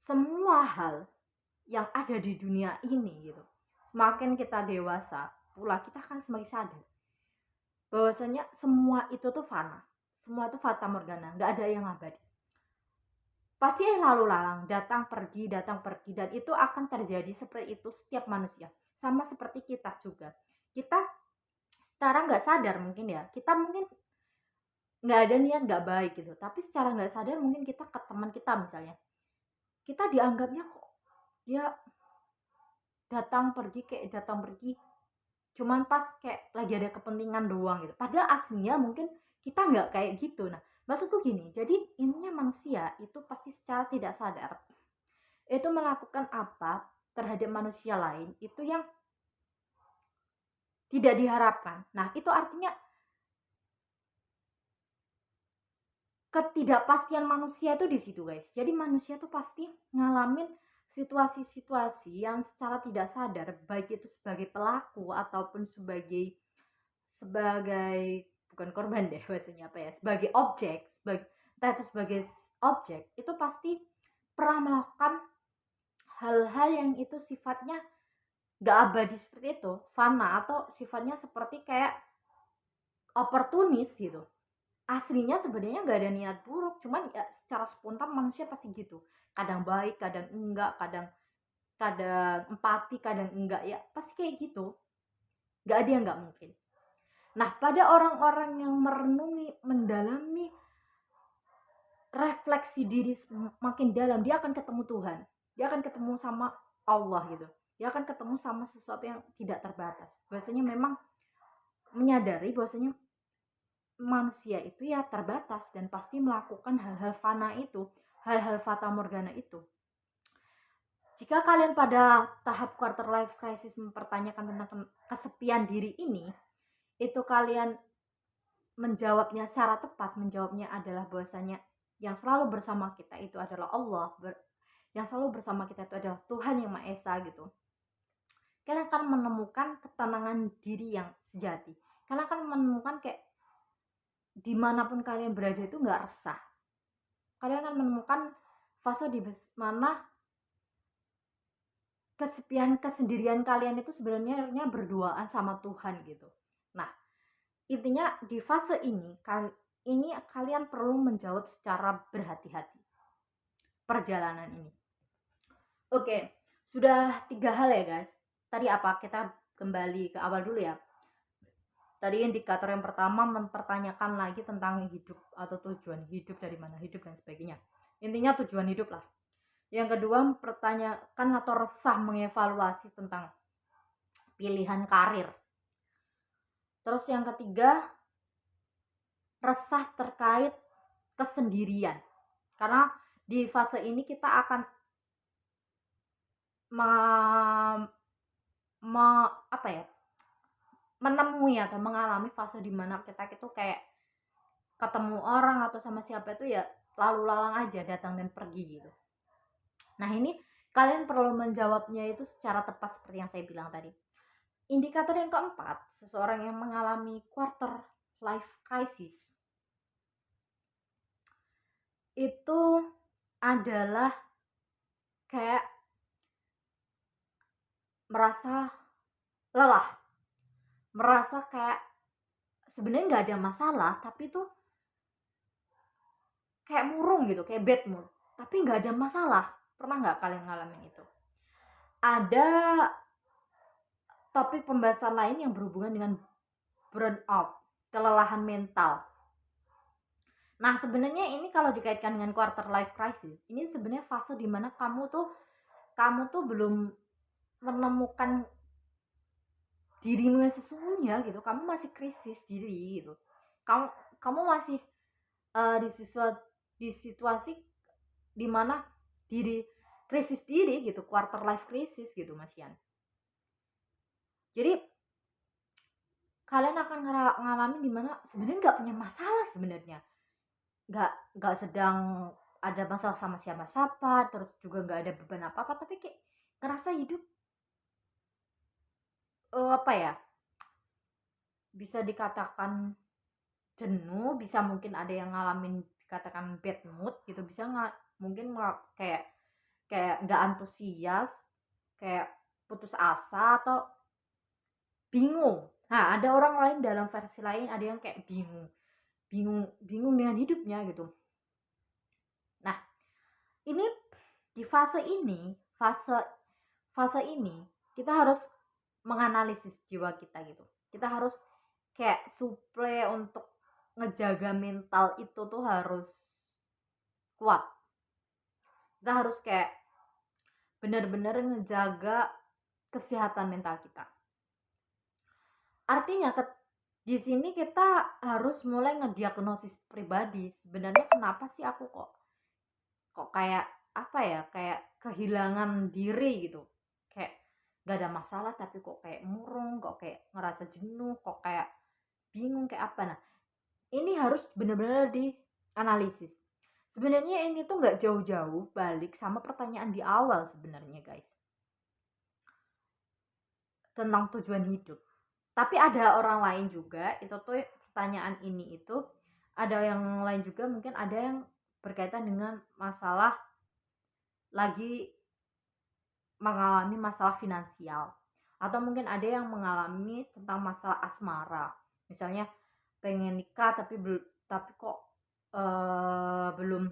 semua hal yang ada di dunia ini gitu, semakin kita dewasa pula kita akan semakin sadar bahwasanya semua itu tuh fana, semua itu fata morgana, nggak ada yang abadi. Pasti lalu lalang, datang pergi, dan itu akan terjadi seperti itu setiap manusia. Sama seperti kita juga. Kita secara nggak sadar mungkin ya, kita mungkin nggak ada niat nggak baik gitu, tapi secara nggak sadar mungkin kita ke teman kita misalnya, kita dianggapnya kok dia datang pergi cuman pas kayak lagi ada kepentingan doang gitu, padahal aslinya mungkin kita nggak kayak gitu. Nah, maksudku gini, jadi intinya manusia itu pasti secara tidak sadar itu melakukan apa terhadap manusia lain itu yang tidak diharapkan. Nah, itu artinya ketidakpastian manusia itu di situ, guys. Jadi manusia tuh pasti ngalamin situasi-situasi yang secara tidak sadar, baik itu sebagai pelaku ataupun sebagai sebagai bukan korban deh bahasanya apa ya, sebagai objek, entah itu sebagai objek, itu pasti pernah melakukan hal-hal yang itu sifatnya gak abadi seperti itu, fana, atau sifatnya seperti kayak oportunis gitu. Aslinya sebenarnya nggak ada niat buruk, cuman ya secara spontan manusia pasti gitu, kadang baik kadang enggak, kadang kadang empati kadang enggak, ya pasti kayak gitu, nggak ada yang nggak mungkin. Nah, pada orang-orang yang merenungi, mendalami, refleksi diri makin dalam, dia akan ketemu Tuhan, dia akan ketemu sama Allah gitu, dia akan ketemu sama sesuatu yang tidak terbatas. Bahwasanya memang menyadari bahwasanya manusia itu ya terbatas dan pasti melakukan hal-hal fana itu, hal-hal fata morgana itu. Jika kalian pada tahap quarter life crisis mempertanyakan tentang kesepian diri ini, itu kalian menjawabnya secara tepat, menjawabnya adalah bahwasanya yang selalu bersama kita itu adalah Allah, yang selalu bersama kita itu adalah Tuhan yang Maha Esa gitu. Kalian akan menemukan ketenangan diri yang sejati. Kalian akan menemukan kayak dimanapun kalian berada itu nggak resah. Kalian akan menemukan fase di mana kesepian, kesendirian kalian itu sebenarnya berduaan sama Tuhan gitu. Nah, intinya di fase ini kalian perlu menjawab secara berhati-hati perjalanan ini. Oke, sudah 3 hal ya guys. Tadi apa? Kita kembali ke awal dulu ya. Tadi indikator yang pertama mempertanyakan lagi tentang hidup atau tujuan hidup, dari mana hidup dan sebagainya. Intinya tujuan hidup lah. Yang kedua, mempertanyakan atau resah mengevaluasi tentang pilihan karir. Terus yang ketiga, resah terkait kesendirian. Karena di fase ini kita akan menemui atau mengalami fase dimana kita itu kayak ketemu orang atau sama siapa itu ya lalu lalang aja, datang dan pergi gitu. Nah, ini kalian perlu menjawabnya itu secara tepat seperti yang saya bilang tadi. Indikator yang keempat, seseorang yang mengalami quarter life crisis itu adalah kayak merasa lelah, merasa kayak sebenarnya nggak ada masalah tapi tuh kayak murung gitu, kayak bad mood, tapi nggak ada masalah. Pernah nggak kalian ngalamin itu? Ada topik pembahasan lain yang berhubungan dengan burnout, kelelahan mental. Nah, sebenarnya ini kalau dikaitkan dengan quarter life crisis, ini sebenarnya fase dimana kamu tuh belum menemukan dirimu yang sesungguhnya gitu. Kamu masih krisis diri gitu. Kamu masih di situasi dimana diri krisis diri gitu, quarter life crisis gitu, Mas Yan. Jadi kalian akan ngalamin dimana sebenarnya nggak punya masalah, sebenarnya nggak sedang ada masalah sama siapa-siapa, terus juga nggak ada beban apa-apa, tapi kayak ngerasa hidup apa ya, bisa dikatakan jenuh, bisa mungkin ada yang ngalamin dikatakan bad mood gitu, bisa nggak mungkin kayak kayak nggak antusias, kayak putus asa atau bingung. Nah, ada orang lain dalam versi lain ada yang kayak bingung, bingung dengan hidupnya gitu. Nah, ini di fase ini, fase ini kita harus menganalisis jiwa kita gitu. Kita harus kayak suple untuk ngejaga mental itu tuh harus kuat. Kita harus kayak benar-benar ngejaga kesehatan mental kita. Artinya di sini kita harus mulai ngediagnosis pribadi. Sebenarnya kenapa sih aku kok kayak apa ya, kayak kehilangan diri gitu, kayak gak ada masalah tapi kok kayak murung, kok kayak ngerasa jenuh, kok kayak bingung, kayak apa. Nah, ini harus benar-benar dianalisis. Sebenarnya ini tuh nggak jauh-jauh balik sama pertanyaan di awal sebenarnya guys, tentang tujuan hidup. Tapi ada orang lain juga itu tuh pertanyaan ini itu ada yang lain juga, mungkin ada yang berkaitan dengan masalah lagi mengalami masalah finansial, atau mungkin ada yang mengalami tentang masalah asmara, misalnya pengen nikah tapi kok belum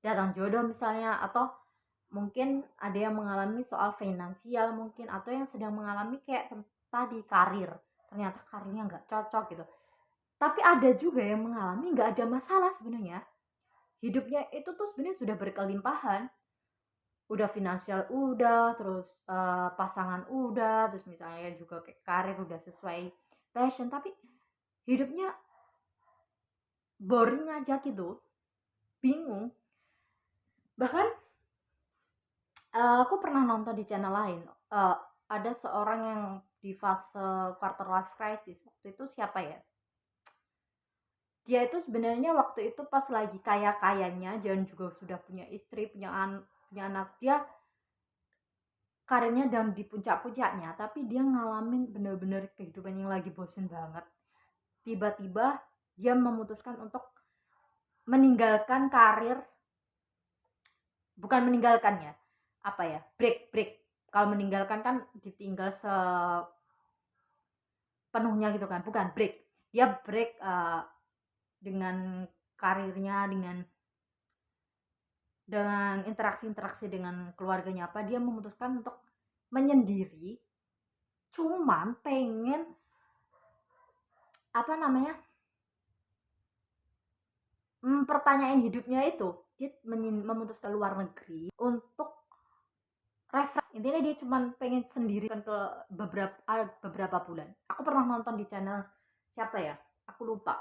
datang jodoh misalnya, atau mungkin ada yang mengalami soal finansial mungkin, atau yang sedang mengalami kayak tadi karir, ternyata karirnya nggak cocok gitu. Tapi ada juga yang mengalami nggak ada masalah sebenarnya, hidupnya itu tuh sebenarnya sudah berkelimpahan, udah finansial udah, terus pasangan udah, terus misalnya juga kayak karir udah sesuai passion, tapi hidupnya boring aja gitu, bingung. Bahkan aku pernah nonton di channel lain, ada seorang yang di fase quarter life crisis, waktu itu siapa ya, dia itu sebenarnya waktu itu pas lagi kaya-kayanya dan juga sudah punya istri, punya anak, dia karirnya dan di puncak-puncaknya, tapi dia ngalamin bener-bener kehidupan yang lagi bosen banget. Tiba-tiba dia memutuskan untuk meninggalkan karir, bukan meninggalkan ya, apa ya, break. Kalau meninggalkan kan ditinggal sepenuhnya gitu kan, bukan break. Dia break dengan karirnya, dengan interaksi dengan keluarganya, apa dia memutuskan untuk menyendiri, cuman pengen apa namanya, pertanyaan hidupnya itu, dia memutuskan ke luar negeri untuk refresh. Intinya dia cuma pengen sendiri kan ke beberapa bulan. Aku pernah nonton di channel siapa ya, aku lupa,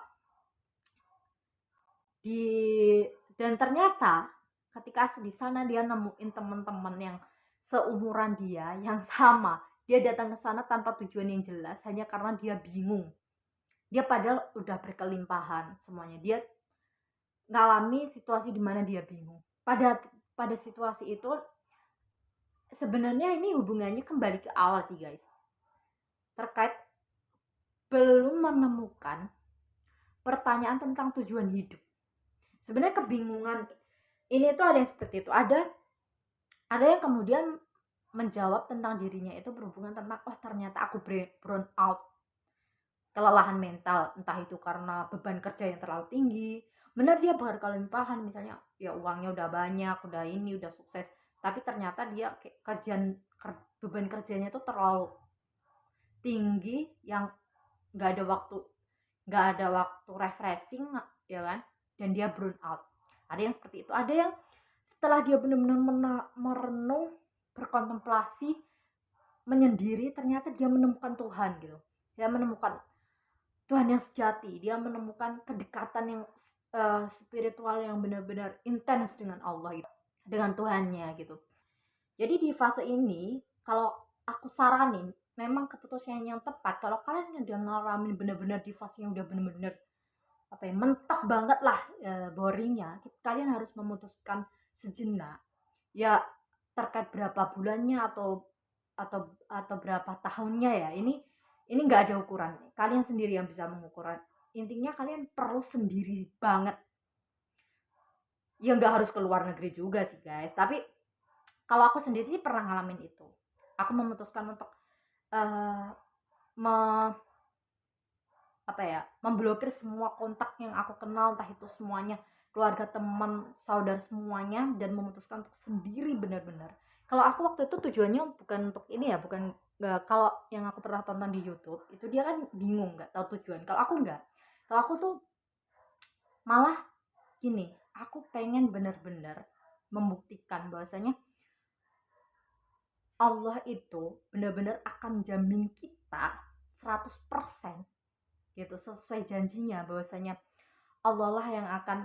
dan ternyata ketika di sana dia nemuin teman-teman yang seumuran dia yang sama, dia datang ke sana tanpa tujuan yang jelas hanya karena dia bingung. Dia padahal udah berkelimpahan semuanya, dia ngalami situasi di mana dia bingung. Pada situasi itu sebenarnya ini hubungannya kembali ke awal sih guys, terkait belum menemukan pertanyaan tentang tujuan hidup. Sebenarnya kebingungan ini tuh ada yang seperti itu, ada yang kemudian menjawab tentang dirinya itu berhubungan tentang, oh ternyata aku burn out, kelelahan mental, entah itu karena beban kerja yang terlalu tinggi. Benar dia berkelimpahan, misalnya ya uangnya udah banyak, udah ini, udah sukses, tapi ternyata dia beban kerjanya itu terlalu tinggi yang nggak ada waktu refreshing ya kan, dan dia burn out. Ada yang seperti itu, ada yang setelah dia benar-benar merenung, berkontemplasi, menyendiri, ternyata dia menemukan Tuhan gitu. Dia menemukan Tuhan yang sejati, dia menemukan kedekatan yang spiritual yang benar-benar intens dengan Allah gitu, dengan Tuhannya gitu. Jadi di fase ini kalau aku saranin, memang keputusan yang tepat kalau kalian udah ngalamin benar-benar di fase yang udah benar-benar apa ya, mentok banget lah boringnya, kalian harus memutuskan sejenak ya, terkait berapa bulannya atau berapa tahunnya ya, ini nggak ada ukuran, kalian sendiri yang bisa mengukur. Intinya kalian perlu sendiri banget ya, nggak harus ke luar negeri juga sih guys, tapi kalau aku sendiri sih pernah ngalamin itu. Aku memutuskan untuk uh, me, apa ya, memblokir semua kontak yang aku kenal, entah itu semuanya keluarga, teman, saudara, semuanya, dan memutuskan untuk sendiri benar-benar. Kalau aku waktu itu tujuannya bukan untuk ini ya, bukan nggak, kalau yang aku pernah tonton di YouTube itu dia kan bingung nggak tahu tujuan. Kalau aku nggak, kalau aku tuh malah gini, aku pengen benar-benar membuktikan bahwasanya Allah itu benar-benar akan jamin kita 100% gitu, sesuai janjinya bahwasanya Allah lah yang akan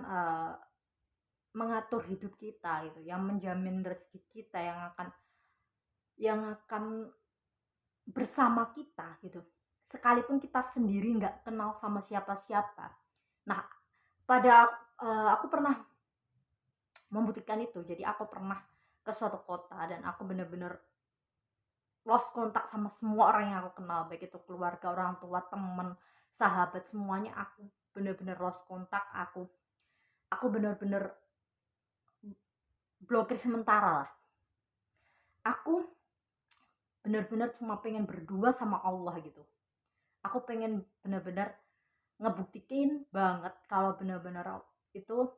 mengatur hidup kita gitu, yang menjamin rezeki kita, yang akan bersama kita gitu, sekalipun kita sendiri nggak kenal sama siapa-siapa. Nah, pada aku pernah membuktikan itu. Jadi aku pernah ke suatu kota dan aku bener-bener lost kontak sama semua orang yang aku kenal, baik itu keluarga, orang tua, temen, sahabat, semuanya aku bener-bener lost kontak. Aku bener-bener blokir sementara lah. Aku bener-bener cuma pengen berdua sama Allah gitu. Aku pengen bener-bener ngebuktikin banget kalau bener-bener itu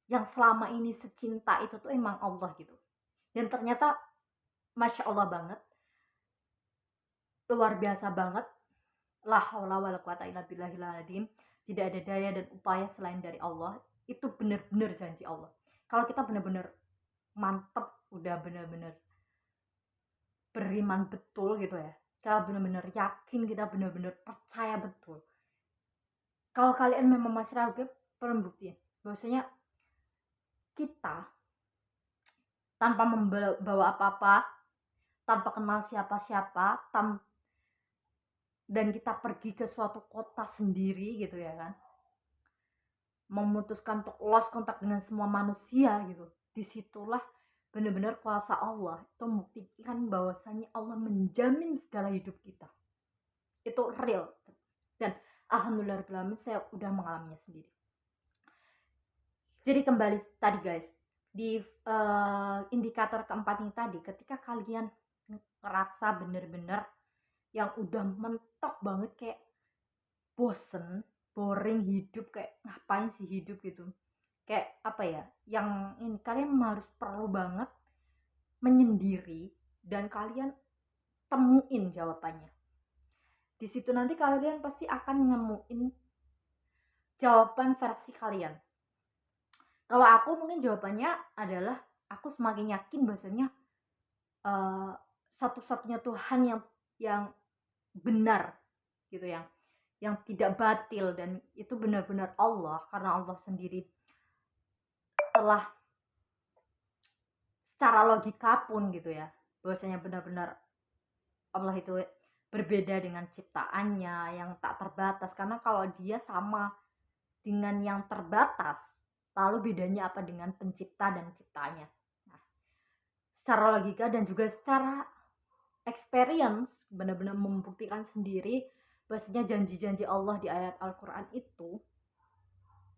yang selama ini secinta itu tuh emang Allah gitu. Dan ternyata Masya Allah banget, luar biasa banget, la haula wala quwata illa billahil azim, tidak ada daya dan upaya selain dari Allah. Itu benar-benar janji Allah. Kalau kita benar-benar mantep, udah benar-benar beriman betul gitu ya, kita benar-benar yakin, kita benar-benar percaya betul, kalau kalian memang masih ragu, pembuktian bahwasanya kita tanpa membawa apa-apa, tanpa kenal siapa-siapa, dan kita pergi ke suatu kota sendiri gitu ya kan, memutuskan untuk lost kontak dengan semua manusia gitu, disitulah benar-benar kuasa Allah itu membuktikan bahwasanya Allah menjamin segala hidup kita, itu real. Dan alhamdulillah saya udah mengalaminya sendiri. Jadi kembali tadi guys, di indikator keempat ini tadi, ketika kalian ngerasa bener-bener yang udah mentok banget, kayak bosen, boring hidup, kayak ngapain sih hidup gitu, kayak apa ya, yang ini kalian harus perlu banget menyendiri dan kalian temuin jawabannya. Di situ nanti kalian pasti akan nemuin jawaban versi kalian. Kalau aku mungkin jawabannya adalah, aku semakin yakin bahwasanya satu-satunya Tuhan yang benar gitu, yang tidak batil, dan itu benar-benar Allah, karena Allah sendiri telah secara logika pun gitu ya, bahwasanya benar-benar Allah itu berbeda dengan ciptaannya yang tak terbatas. Karena kalau dia sama dengan yang terbatas, lalu bedanya apa dengan pencipta dan ciptanya? Nah, secara logika dan juga secara experience, benar-benar membuktikan sendiri bahwasanya janji-janji Allah di ayat Al-Quran itu.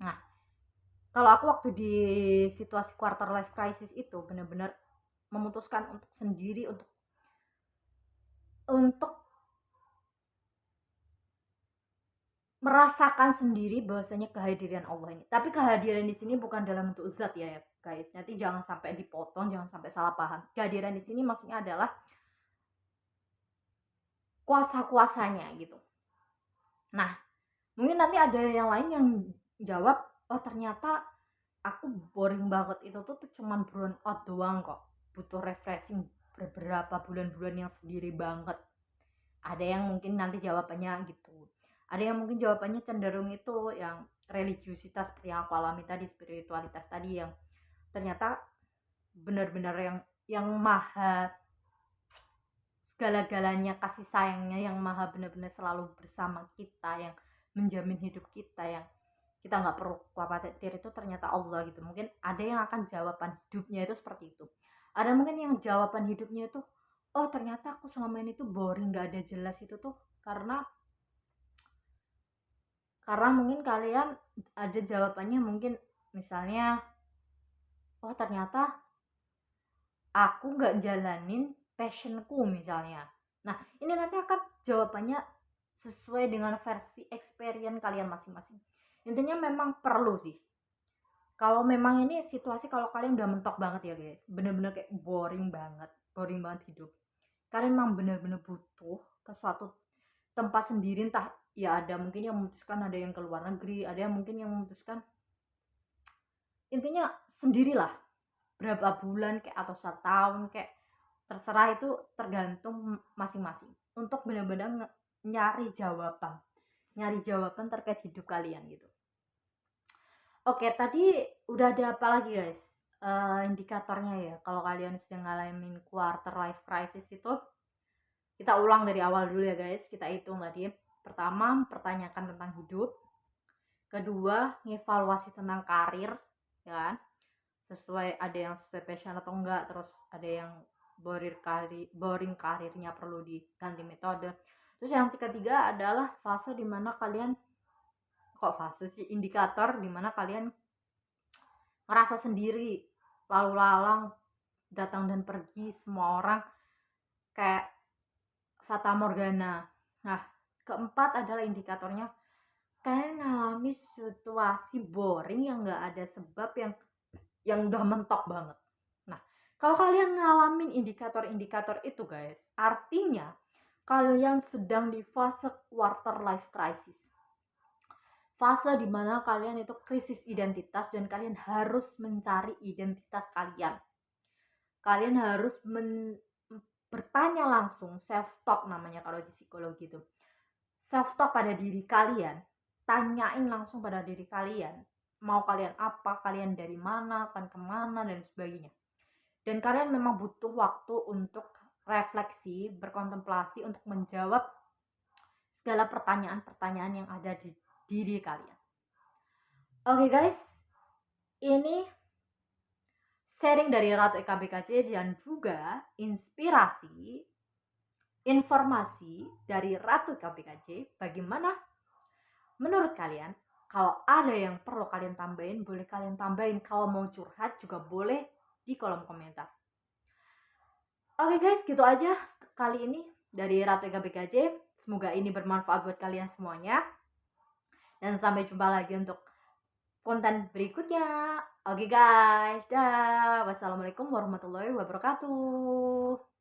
Nah, kalau aku waktu di situasi quarter life crisis itu benar-benar memutuskan untuk sendiri, untuk merasakan sendiri bahwasanya kehadiran Allah ini. Tapi kehadiran di sini bukan dalam bentuk zat ya guys. Nanti jangan sampai dipotong, jangan sampai salah paham. Kehadiran di sini maksudnya adalah kuasa-kuasanya gitu. Nah, mungkin nanti ada yang lain yang jawab, oh ternyata aku boring banget, itu tuh cuman burn out doang kok, butuh refreshing beberapa bulan-bulan yang sendiri banget. Ada yang mungkin nanti jawabannya gitu, ada yang mungkin jawabannya cenderung itu yang religiusitas seperti yang aku alami tadi, spiritualitas tadi, yang ternyata benar-benar yang maha segala-galanya, kasih sayangnya yang maha benar-benar selalu bersama kita, yang menjamin hidup kita, yang kita nggak perlu khawatir, itu ternyata Allah gitu. Mungkin ada yang akan jawaban hidupnya itu seperti itu, ada mungkin yang jawaban hidupnya itu, oh ternyata aku selama ini tuh boring, nggak ada jelas, itu tuh karena mungkin kalian ada jawabannya, mungkin misalnya, oh ternyata aku nggak jalanin passionku misalnya. Nah, ini nanti akan jawabannya sesuai dengan versi experience kalian masing-masing. Intinya memang perlu sih. Kalau memang ini situasi, kalau kalian udah mentok banget ya guys, bener-bener kayak boring banget hidup. Kalian memang bener-bener butuh ke suatu tempat sendiri, entah ya ada mungkin yang memutuskan ada yang ke luar negeri, ada yang mungkin yang memutuskan intinya sendirilah, berapa bulan kayak atau 1 tahun kayak, terserah, itu tergantung masing-masing untuk benar-benar nyari jawaban terkait hidup kalian gitu. Oke, tadi udah ada apa lagi guys? Indikatornya ya, kalau kalian sedang ngalamin quarter life crisis itu, kita ulang dari awal dulu ya guys, kita hitung tadi. Pertama, pertanyakan tentang hidup. Kedua, ngevaluasi tentang karir, ya kan? Sesuai, ada yang sesuai passion atau enggak, terus ada yang boring karirnya, perlu diganti metode. Terus yang ketiga adalah fase dimana kalian, kok fase sih, indikator dimana kalian ngerasa sendiri, lalu lalang, datang dan pergi semua orang kayak fata morgana. Nah, keempat adalah indikatornya kalian ngalami situasi boring yang nggak ada sebab, yang udah mentok banget. Nah, kalau kalian ngalamin indikator-indikator itu guys, artinya kalian sedang di fase quarter life crisis. Fase dimana kalian itu krisis identitas dan kalian harus mencari identitas kalian. Kalian harus bertanya langsung, self talk namanya kalau di psikologi itu. Self talk pada diri kalian, tanyain langsung pada diri kalian, mau kalian apa, kalian dari mana, akan kemana, dan sebagainya. Dan kalian memang butuh waktu untuk refleksi, berkontemplasi, untuk menjawab segala pertanyaan-pertanyaan yang ada di diri kalian. Oke guys, ini sharing dari Ratu EKBKC dan juga inspirasi, informasi dari Ratu EKBKC. Bagaimana menurut kalian? Kalau ada yang perlu kalian tambahin, boleh kalian tambahin. Kalau mau curhat juga boleh di kolom komentar. Oke guys, gitu aja kali ini dari Ratu EKBKC. Semoga ini bermanfaat buat kalian semuanya. Dan sampai jumpa lagi untuk konten berikutnya. Oke guys, dah. Wassalamualaikum warahmatullahi wabarakatuh.